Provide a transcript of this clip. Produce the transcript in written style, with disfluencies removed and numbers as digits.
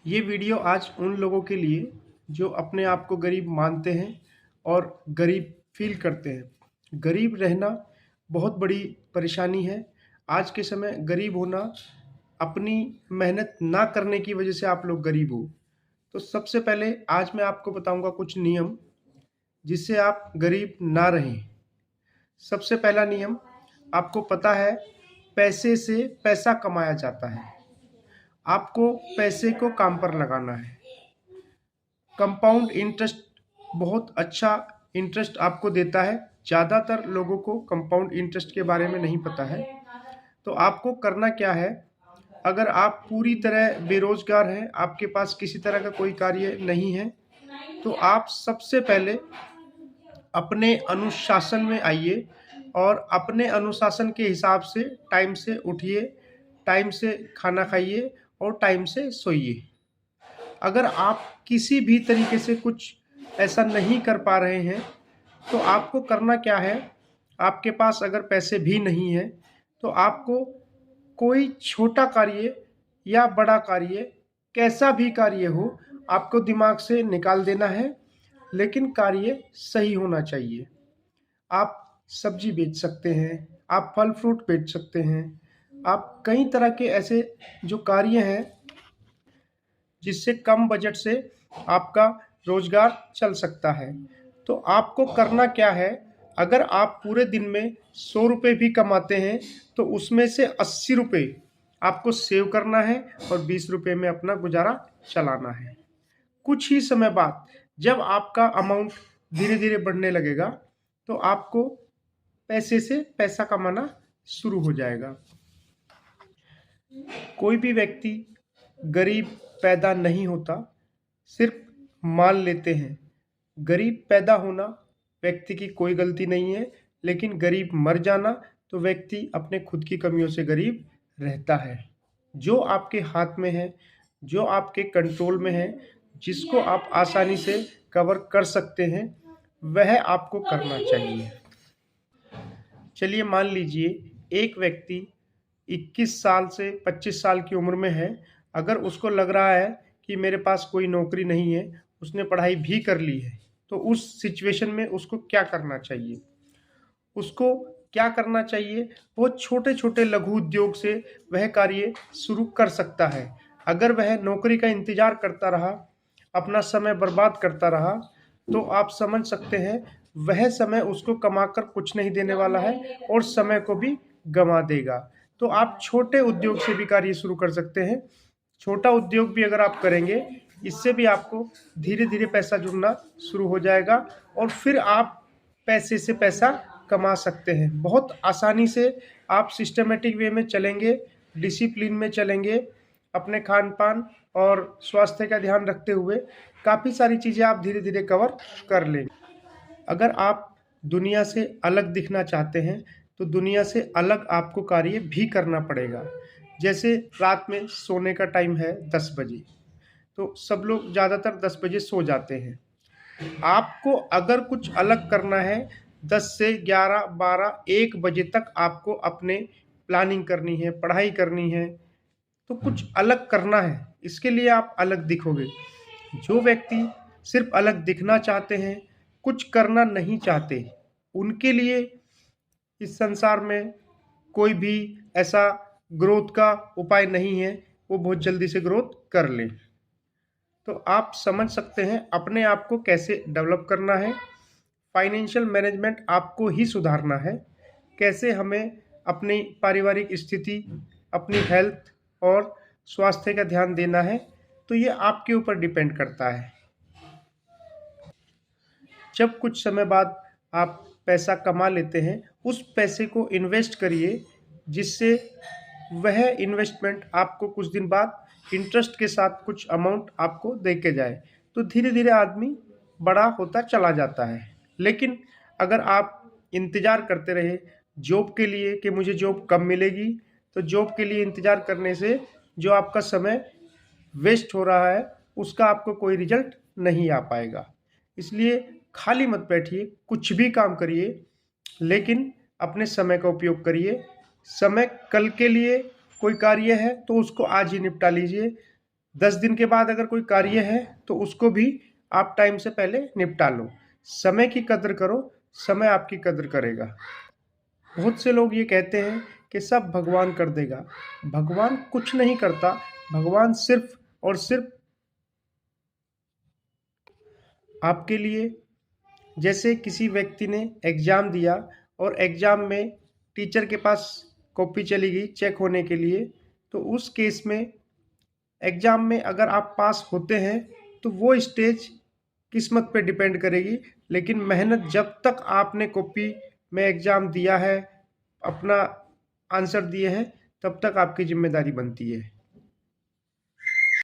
ये वीडियो आज उन लोगों के लिए जो अपने आप को गरीब मानते हैं और गरीब फील करते हैं। गरीब रहना बहुत बड़ी परेशानी है। आज के समय गरीब होना अपनी मेहनत ना करने की वजह से आप लोग गरीब हो। तो सबसे पहले आज मैं आपको बताऊंगा कुछ नियम जिससे आप गरीब ना रहें। सबसे पहला नियम, आपको पता है पैसे से पैसा कमाया जाता है। आपको पैसे को काम पर लगाना है। कंपाउंड इंटरेस्ट बहुत अच्छा इंटरेस्ट आपको देता है। ज़्यादातर लोगों को कंपाउंड इंटरेस्ट के बारे में नहीं पता है। तो आपको करना क्या है, अगर आप पूरी तरह बेरोजगार हैं, आपके पास किसी तरह का कोई कार्य नहीं है, तो आप सबसे पहले अपने अनुशासन में आइए और अपने अनुशासन के हिसाब से टाइम से उठिए, टाइम से खाना खाइए और टाइम से सोइए। अगर आप किसी भी तरीके से कुछ ऐसा नहीं कर पा रहे हैं तो आपको करना क्या है, आपके पास अगर पैसे भी नहीं है तो आपको कोई छोटा कार्य या बड़ा कार्य, कैसा भी कार्य हो, आपको दिमाग से निकाल देना है, लेकिन कार्य सही होना चाहिए। आप सब्जी बेच सकते हैं, आप फल फ्रूट बेच सकते हैं, आप कई तरह के ऐसे जो कार्य हैं जिससे कम बजट से आपका रोजगार चल सकता है। तो आपको करना क्या है, अगर आप पूरे दिन में 100 रुपये भी कमाते हैं तो उसमें से 80 रुपये आपको सेव करना है और 20 रुपये में अपना गुजारा चलाना है। कुछ ही समय बाद जब आपका अमाउंट धीरे धीरे बढ़ने लगेगा तो आपको पैसे से पैसा कमाना शुरू हो जाएगा। कोई भी व्यक्ति गरीब पैदा नहीं होता, सिर्फ मान लेते हैं। गरीब पैदा होना व्यक्ति की कोई गलती नहीं है, लेकिन गरीब मर जाना तो व्यक्ति अपने खुद की कमियों से गरीब रहता है। जो आपके हाथ में है, जो आपके कंट्रोल में है, जिसको आप आसानी से कवर कर सकते हैं, वह आपको करना चाहिए। चलिए मान लीजिए एक व्यक्ति 21 साल से 25 साल की उम्र में है। अगर उसको लग रहा है कि मेरे पास कोई नौकरी नहीं है, उसने पढ़ाई भी कर ली है, तो उस सिचुएशन में उसको क्या करना चाहिए? उसको क्या करना चाहिए? वो छोटे छोटे लघु उद्योग से वह कार्य शुरू कर सकता है। अगर वह नौकरी का इंतजार करता रहा, अपना समय बर्बाद करता रहा, तो आप समझ सकते हैं वह समय उसको कमाकर कुछ नहीं देने वाला है और समय को भी गंवा देगा। तो आप छोटे उद्योग से भी कार्य शुरू कर सकते हैं। छोटा उद्योग भी अगर आप करेंगे, इससे भी आपको धीरे धीरे पैसा जुड़ना शुरू हो जाएगा और फिर आप पैसे से पैसा कमा सकते हैं। बहुत आसानी से आप सिस्टमेटिक वे में चलेंगे, डिसिप्लिन में चलेंगे, अपने खान पान और स्वास्थ्य का ध्यान रखते हुए काफ़ी सारी चीज़ें आप धीरे धीरे कवर कर लेंगे। अगर आप दुनिया से अलग दिखना चाहते हैं तो दुनिया से अलग आपको कार्य भी करना पड़ेगा। जैसे रात में सोने का टाइम है 10 बजे, तो सब लोग ज़्यादातर 10 बजे सो जाते हैं। आपको अगर कुछ अलग करना है, 10 से 11, 12, 1 बजे तक आपको अपने प्लानिंग करनी है, पढ़ाई करनी है, तो कुछ अलग करना है। इसके लिए आप अलग दिखोगे। जो व्यक्ति सिर्फ अलग दिखना चाहते हैं, कुछ करना नहीं चाहते, उनके लिए इस संसार में कोई भी ऐसा ग्रोथ का उपाय नहीं है, वो बहुत जल्दी से ग्रोथ कर लें। तो आप समझ सकते हैं अपने आप को कैसे डेवलप करना है। फाइनेंशियल मैनेजमेंट आपको ही सुधारना है। कैसे हमें अपनी पारिवारिक स्थिति, अपनी हेल्थ और स्वास्थ्य का ध्यान देना है, तो ये आपके ऊपर डिपेंड करता है। जब कुछ समय बाद आप पैसा कमा लेते हैं, उस पैसे को इन्वेस्ट करिए, जिससे वह इन्वेस्टमेंट आपको कुछ दिन बाद इंटरेस्ट के साथ कुछ अमाउंट आपको दे के जाए। तो धीरे धीरे आदमी बड़ा होता चला जाता है। लेकिन अगर आप इंतज़ार करते रहे जॉब के लिए कि मुझे जॉब कब मिलेगी, तो जॉब के लिए इंतज़ार करने से जो आपका समय वेस्ट हो रहा है, उसका आपको कोई रिजल्ट नहीं आ पाएगा। इसलिए खाली मत बैठिए, कुछ भी काम करिए, लेकिन अपने समय का उपयोग करिए। समय कल के लिए कोई कार्य है तो उसको आज ही निपटा लीजिए। 10 दिन के बाद अगर कोई कार्य है तो उसको भी आप टाइम से पहले निपटा लो। समय की कद्र करो, समय आपकी कद्र करेगा। बहुत से लोग ये कहते हैं कि सब भगवान कर देगा। भगवान कुछ नहीं करता। भगवान सिर्फ और सिर्फ आपके लिए, जैसे किसी व्यक्ति ने एग्ज़ाम दिया और एग्ज़ाम में टीचर के पास कॉपी चली गई चेक होने के लिए, तो उस केस में एग्ज़ाम में अगर आप पास होते हैं तो वो स्टेज किस्मत पे डिपेंड करेगी, लेकिन मेहनत जब तक आपने कॉपी में एग्ज़ाम दिया है, अपना आंसर दिए हैं, तब तक आपकी जिम्मेदारी बनती है।